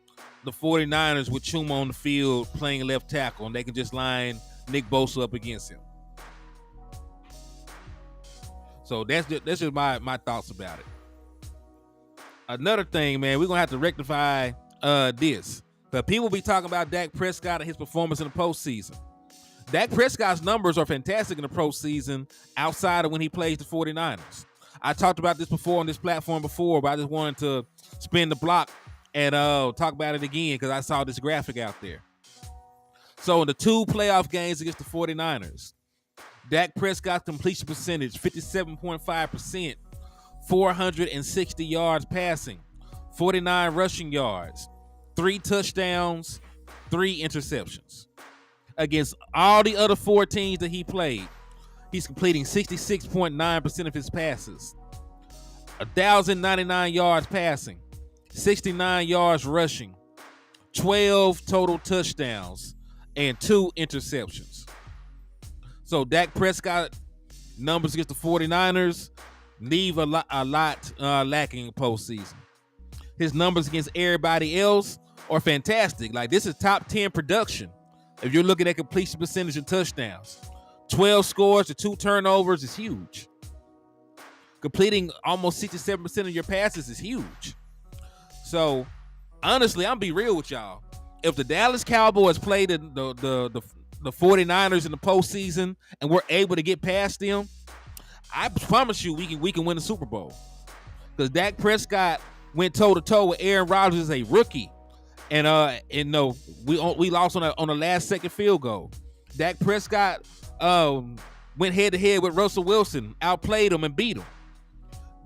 the 49ers with Chuma on the field playing left tackle, and they can just line Nick Bosa up against him. So that's just my thoughts about it. Another thing, man, we're going to have to rectify this. But people be talking about Dak Prescott and his performance in the postseason. Dak Prescott's numbers are fantastic in the postseason outside of when he plays the 49ers. I talked about this before on this platform before, but I just wanted to spin the block and talk about it again because I saw this graphic out there. So in the 2 playoff games against the 49ers, Dak Prescott's completion percentage, 57.5%. 460 yards passing, 49 rushing yards, 3 touchdowns, 3 interceptions. Against all the other 4 teams that he played, he's completing 66.9% of his passes, 1,099 yards passing, 69 yards rushing, 12 total touchdowns, and 2 interceptions. So Dak Prescott numbers against the 49ers leave a lot lacking in postseason. His numbers against everybody else are fantastic. Like, this is top 10 production. If you're looking at completion percentage and touchdowns, 12 scores to 2 turnovers is huge. Completing almost 67% of your passes is huge. So, honestly, I'm be real with y'all. If the Dallas Cowboys play the 49ers in the postseason and we're able to get past them, I promise you we can win the Super Bowl. Because Dak Prescott went toe-to-toe with Aaron Rodgers as a rookie. And we lost on a last-second field goal. Dak Prescott went head-to-head with Russell Wilson, outplayed him and beat him.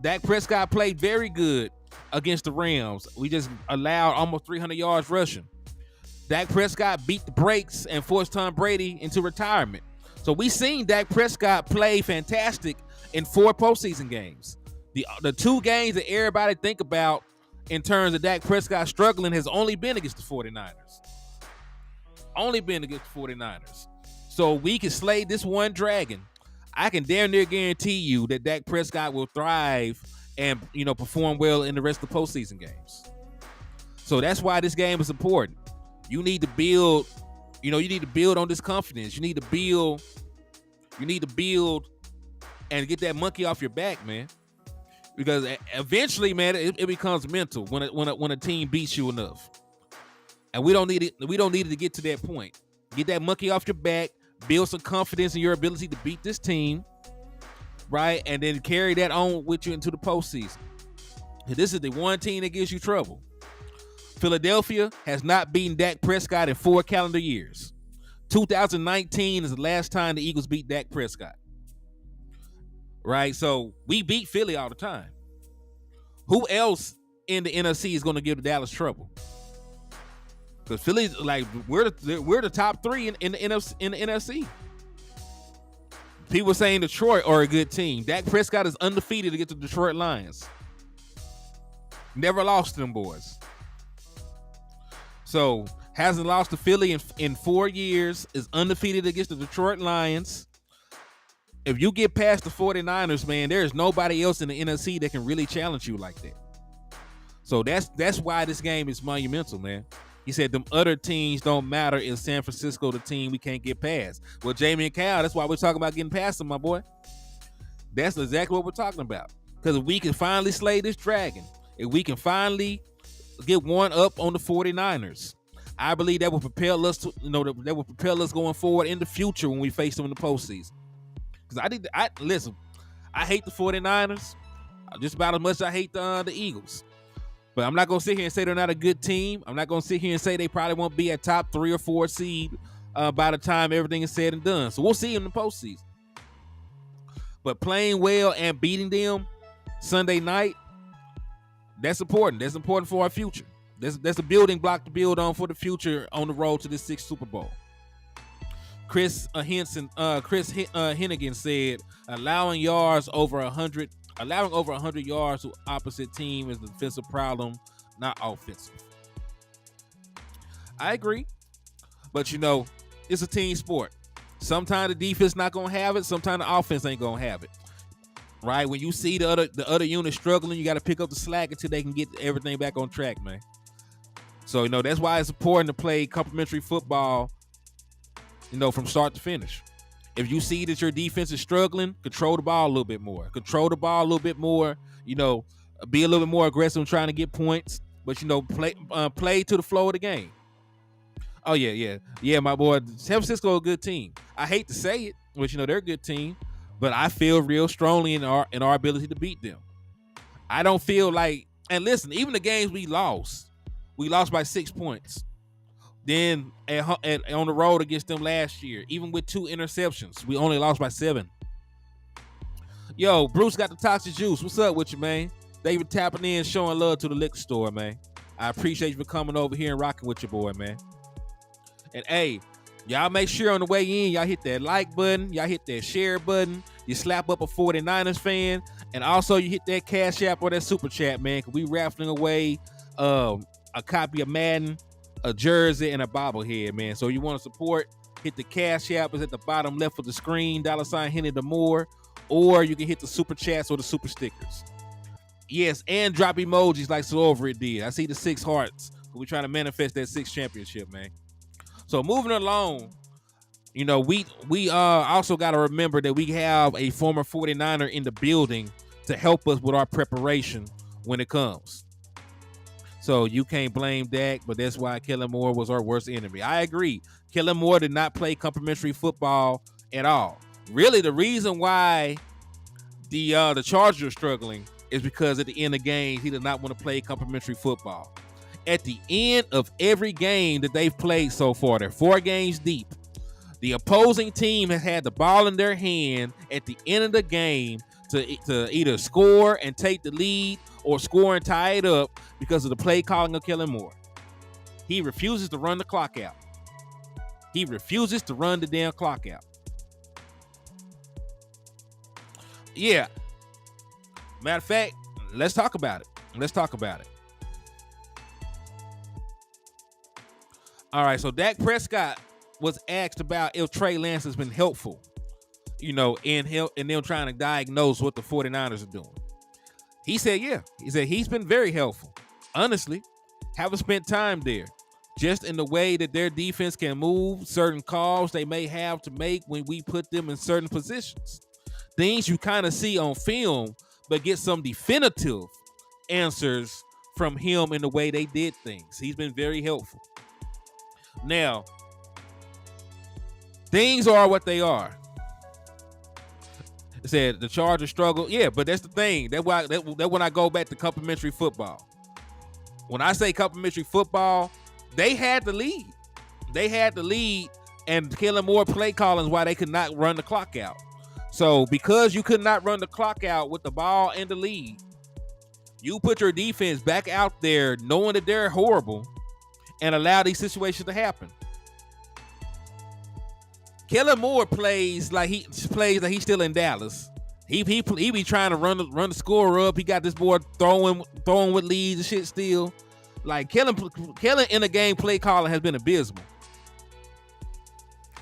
Dak Prescott played very good against the Rams. We just allowed almost 300 yards rushing. Dak Prescott beat the brakes and forced Tom Brady into retirement. So we seen Dak Prescott play fantastic in 4 postseason games. The 2 games that everybody think about in terms of Dak Prescott struggling has only been against the 49ers. Only been against the 49ers. So we can slay this one dragon. I can damn near guarantee you that Dak Prescott will thrive and perform well in the rest of the postseason games. So that's why this game is important. You need to build, on this confidence. You need to build and get that monkey off your back, man. Because eventually, man, it becomes mental when a team beats you enough. And we don't need it to get to that point. Get that monkey off your back, build some confidence in your ability to beat this team, right? And then carry that on with you into the postseason. And this is the one team that gives you trouble. Philadelphia has not beaten Dak Prescott in 4 calendar years. 2019 is the last time the Eagles beat Dak Prescott. Right? So we beat Philly all the time. Who else in the NFC is going to give the Dallas trouble? Because Philly's like, we're the top 3 in the NFC. People saying Detroit are a good team. Dak Prescott is undefeated against the Detroit Lions. Never lost to them boys. So hasn't lost to Philly in 4 years, is undefeated against the Detroit Lions. If you get past the 49ers, man, there is nobody else in the NFC that can really challenge you like that. So that's why this game is monumental, man. He said them other teams don't matter. Is San Francisco the team we can't get past? Well, Jamie and Cal, that's why we're talking about getting past them, my boy. That's exactly what we're talking about. Because if we can finally slay this dragon, if we can finally get one up on the 49ers, I believe that will propel us to, that will propel us going forward in the future when we face them in the postseason. Because listen, I hate the 49ers just about as much as I hate the Eagles. But I'm not going to sit here and say they're not a good team. I'm not going to sit here and say they probably won't be a top 3 or 4 seed by the time everything is said and done. So we'll see in the postseason. But playing well and beating them Sunday night, that's important. That's important for our future. That's a building block to build on for the future on the road to the 6th Super Bowl. Chris Hennigan said, allowing over 100 yards to opposite team is the defensive problem, not offensive. I agree, but it's a team sport. Sometimes the defense not gonna have it. Sometimes the offense ain't gonna have it. Right? When you see the other unit struggling, you got to pick up the slack until they can get everything back on track, man. So that's why it's important to play complementary football, from start to finish. If you see that your defense is struggling, control the ball a little bit more. Be a little bit more aggressive in trying to get points, but play to the flow of the game. Oh yeah, my boy. San Francisco a good team. I hate to say it, but they're a good team. But I feel real strongly in our ability to beat them. I don't feel like, and listen, even the games we lost by 6 points. Then on the road against them last year, even with 2 interceptions, we only lost by 7. Yo, Bruce got the toxic juice. What's up with you, man? David tapping in, showing love to the liquor store, man. I appreciate you for coming over here and rocking with your boy, man. And hey, y'all make sure on the way in, y'all hit that like button, y'all hit that share button, you slap up a 49ers fan, and also you hit that Cash App or that Super Chat, man, because we raffling away a copy of Madden, a jersey, and a bobblehead, man. So you want to support, hit the Cash App, is at the bottom left of the screen, $ Hennythemoor, or you can hit the Super Chats or the Super Stickers. Yes, and drop emojis like So Over It did. I see the 6 hearts. We're trying to manifest that 6th championship, man. So moving along, we also got to remember that we have a former 49er in the building to help us with our preparation when it comes. So you can't blame Dak, but that's why Kellen Moore was our worst enemy. I agree. Kellen Moore did not play complementary football at all. Really, the reason why the Chargers are struggling is because at the end of the game, he did not want to play complementary football. At the end of every game that they've played so far, they're 4 games deep. The opposing team has had the ball in their hand at the end of the game to either score and take the lead or score and tie it up because of the play calling of Kellen Moore. He refuses to run the clock out. He refuses to run the damn clock out. Yeah. Matter of fact, let's talk about it. All right, so Dak Prescott was asked about if Trey Lance has been helpful, in them trying to diagnose what the 49ers are doing. He said, yeah. He said he's been very helpful. Honestly, haven't spent time there. Just in the way that their defense can move, certain calls they may have to make when we put them in certain positions. Things you kind of see on film, but get some definitive answers from him in the way they did things. He's been very helpful. Now, things are what they are. It said the Chargers struggle. Yeah, but that's the thing. That's when I go back to complementary football. When I say complementary football, they had the lead. And Kellen Moore play calling is why they could not run the clock out. So because you could not run the clock out with the ball and the lead, you put your defense back out there knowing that they're horrible and allow these situations to happen. Kellen Moore plays like he's still in Dallas. He be trying to run the score up. He got this boy throwing with leads and shit still. Like Kellen in the game play calling has been abysmal.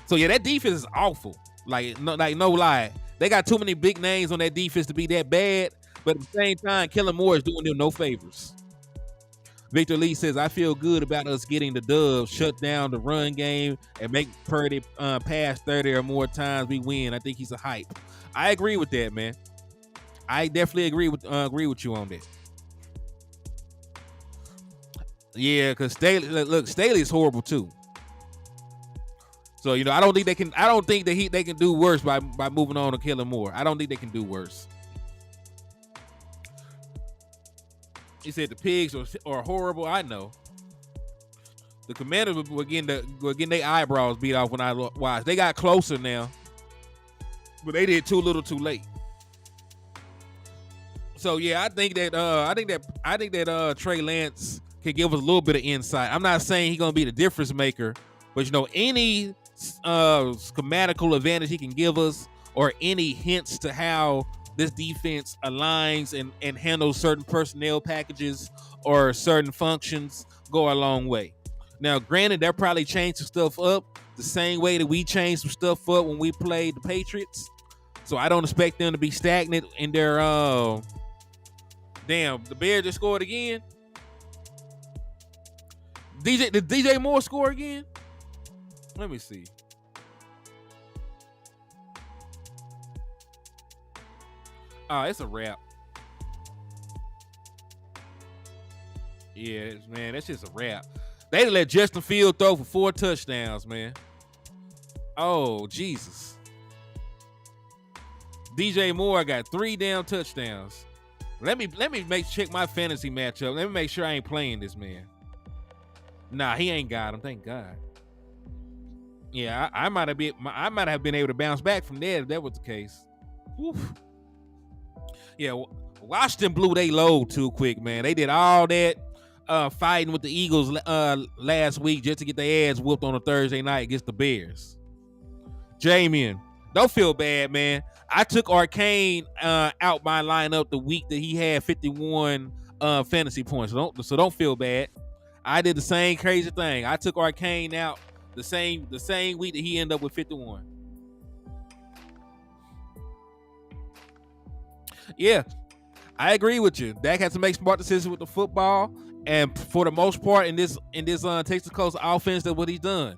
So yeah, that defense is awful. No lie. They got too many big names on that defense to be that bad. But at the same time, Kellen Moore is doing them no favors. Victor Lee says, I feel good about us getting the dub, shut down the run game, and make Purdy pass 30 or more times. We win. I think he's a hype. I agree with that, man. I definitely agree with you on that. Yeah, because Staley is horrible too. So I don't think they can. I don't think that they can do worse by moving on to Kellen Moore. I don't think they can do worse. He said the pigs are horrible. I know. The Commanders were getting their eyebrows beat off when I watched. They got closer now, but they did too little, too late. So yeah, I think that Trey Lance can give us a little bit of insight. I'm not saying he's gonna be the difference maker, but any schematical advantage he can give us, or any hints to how this defense aligns and handles certain personnel packages or certain functions, go a long way. Now, granted, they'll probably change some stuff up the same way that we changed some stuff up when we played the Patriots. So I don't expect them to be stagnant in their damn, the Bears just scored again. Did DJ Moore score again? Let me see. Oh, it's a wrap. Yeah, man, that's just a wrap. They let Justin Fields throw for 4 touchdowns, man. Oh, Jesus. DJ Moore got 3 damn touchdowns. Let me check my fantasy matchup. Let me make sure I ain't playing this man. Nah, he ain't got him. Thank God. Yeah, I might have been able to bounce back from there if that was the case. Oof. Yeah, Washington blew their load too quick, man. They did all that fighting with the Eagles last week just to get their ass whooped on a Thursday night against the Bears. Jamian, don't feel bad, man. I took Arcane out my lineup the week that he had 51 fantasy points. So don't feel bad. I did the same crazy thing. I took Arcane out the same week that he ended up with 51. Yeah, I agree with you. Dak has to make smart decisions with the football, and for the most part in this Texas Coast offense, that's what he's done.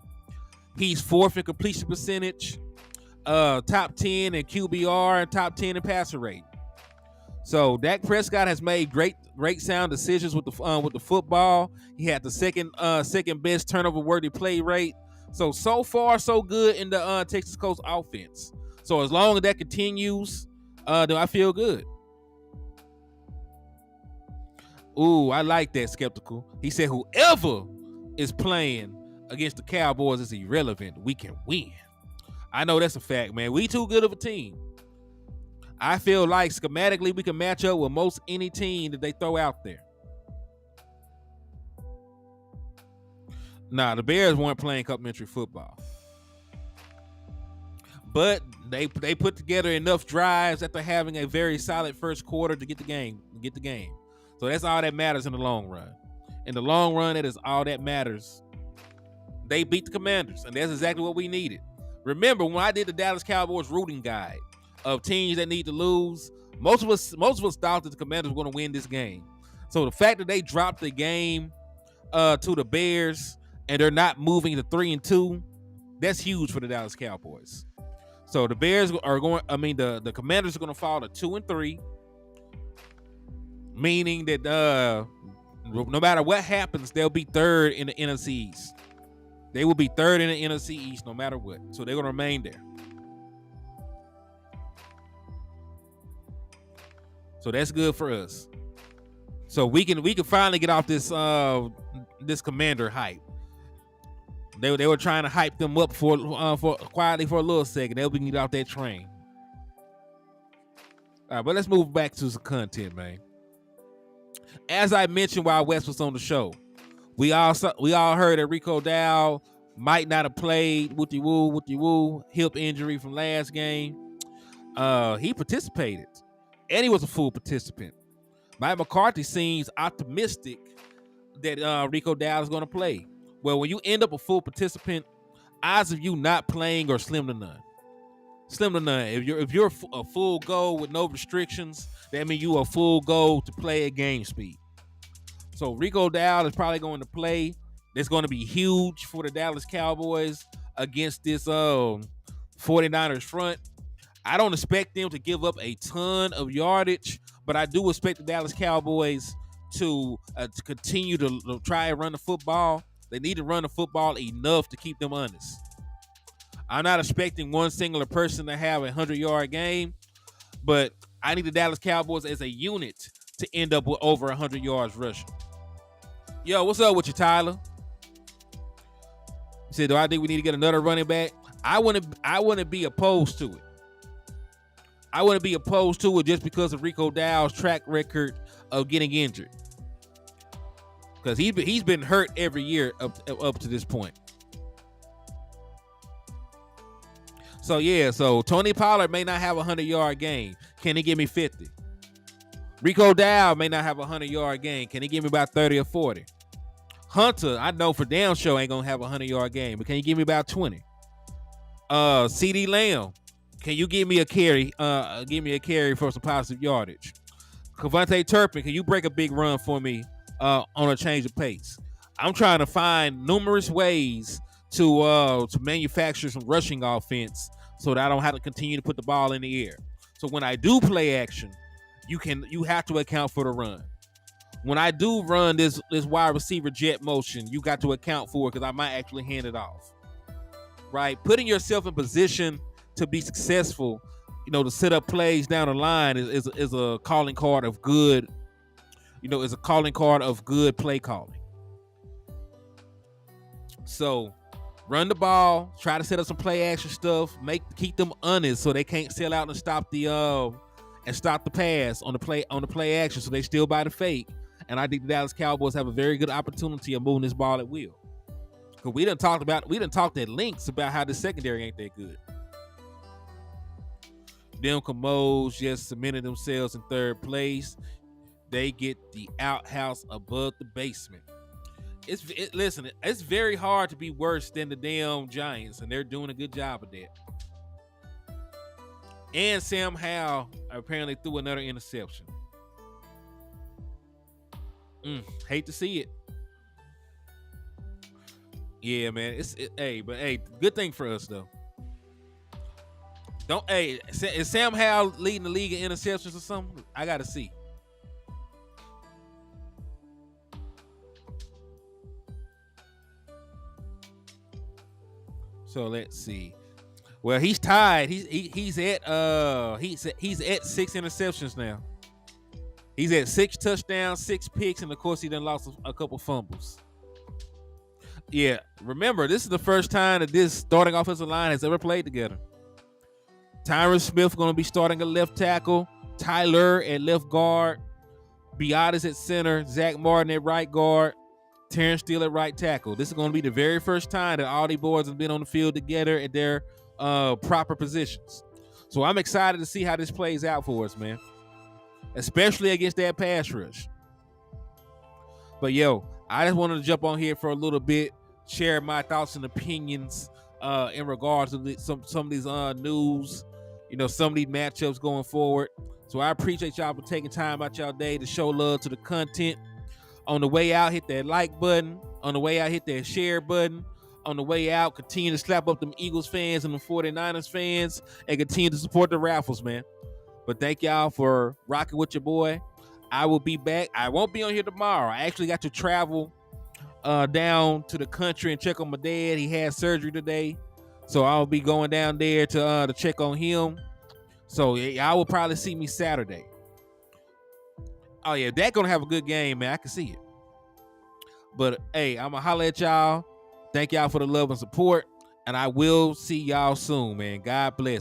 He's 4th in completion percentage, top 10 in QBR, and top 10 in passer rate. So Dak Prescott has made great sound decisions with the football. He had the second best turnover worthy play rate. So far so good in the Texas Coast offense. So as long as that continues, do I feel good? Ooh, I like that, Skeptical. He said whoever is playing against the Cowboys is irrelevant. We can win. I know that's a fact, man. We too good of a team. I feel like schematically we can match up with most any team that they throw out there. Nah, the Bears weren't playing complimentary football. But they put together enough drives after having a very solid first quarter to get the game. So that's all that matters in the long run. In the long run, that is all that matters. They beat the Commanders, and that's exactly what we needed. Remember, when I did the Dallas Cowboys rooting guide of teams that need to lose, most of us thought that the Commanders were going to win this game. So the fact that they dropped the game to the Bears and they're not moving to 3-2, that's huge for the Dallas Cowboys. So the Bears are going. I mean, the Commanders are going to fall to 2-3, meaning that no matter what happens, they'll be 3rd in the NFC East. They will be 3rd in the NFC East no matter what. So they're going to remain there. So that's good for us. So we can finally get off this Commander hype. They were trying to hype them up for quietly for a little second. They'll be get off that train. All right, but let's move back to some content, man. As I mentioned while Wes was on the show, we all heard that Rico Dowd might not have played with the woo hip injury from last game. He participated, and he was a full participant. Mike McCarthy seems optimistic that Rico Dowd is going to play. Well, when you end up a full participant, odds of you not playing are slim to none. Slim to none. If you're a full go with no restrictions, that means you are full go to play at game speed. So Rico Dowdle is probably going to play. It's going to be huge for the Dallas Cowboys against this 49ers front. I don't expect them to give up a ton of yardage, but I do expect the Dallas Cowboys to continue to try and run the football. They need to run the football enough to keep them honest. I'm not expecting one singular person to have a 100-yard game, but I need the Dallas Cowboys as a unit to end up with over 100 yards rushing. Yo, what's up with you, Tyler? You said, do I think we need to get another running back? I wouldn't be opposed to it. I wouldn't be opposed to it just because of Rico Dowdle's track record of getting injured. Because he's been hurt every year up to this point. So, yeah, so Tony Pollard may not have a 100-yard game. Can he give me 50? Rico Dowdle may not have a 100-yard game. Can he give me about 30 or 40? Hunter, I know for damn sure ain't going to have a 100-yard game, but can you give me about 20? CD Lamb, can you give me a carry? Give me a carry for some positive yardage. Kevontae Turpin, can you break a big run for me on a change of pace? I'm trying to find numerous ways to manufacture some rushing offense so that I don't have to continue to put the ball in the air. So when I do play action, you have to account for the run. When I do run this wide receiver jet motion, you got to account for it because I might actually hand it off. Right? Putting yourself in position to be successful, to set up plays down the line is a calling card of good, is a calling card of good play calling. So run the ball, try to set up some play action stuff, keep them honest so they can't sell out and stop the pass on the play action, so they still buy the fake. And I think the Dallas Cowboys have a very good opportunity of moving this ball at will. Because we done talked at lengths about how the secondary ain't that good. Them Commos just cemented themselves in third place. They get the outhouse above the basement. Listen, it's very hard to be worse than the damn Giants, and they're doing a good job of that. And Sam Howell apparently threw another interception. Hate to see it. Yeah, man. But good thing for us though. Is Sam Howell leading the league in interceptions or something? I gotta see. So let's see. Well, he's tied. He's at 6 interceptions now. He's at 6 touchdowns, 6 picks, and of course he done lost a couple fumbles. Yeah, remember, this is the first time that this starting offensive line has ever played together. Tyron Smith going to be starting at left tackle, Tyler at left guard, Biotis at center, Zach Martin at right guard, Terrence Steele at right tackle. This is going to be the very first time that all these boys have been on the field together at their proper positions. So I'm excited to see how this plays out for us, man. Especially against that pass rush. But yo, I just wanted to jump on here for a little bit, share my thoughts and opinions in regards to some of these news, some of these matchups going forward. So I appreciate y'all for taking time out y'all day to show love to the content. On the way out, hit that like button. On the way out, hit that share button. On the way out, continue to slap up them Eagles fans and the 49ers fans and continue to support the raffles, man. But thank y'all for rocking with your boy. I will be back. I won't be on here tomorrow. I actually got to travel down to the country and check on my dad. He had surgery today. So I'll be going down there to check on him. So y'all will probably see me Saturday. Oh, yeah, Dak gonna have a good game, man. I can see it. But, hey, I'm gonna holler at y'all. Thank y'all for the love and support. And I will see y'all soon, man. God bless.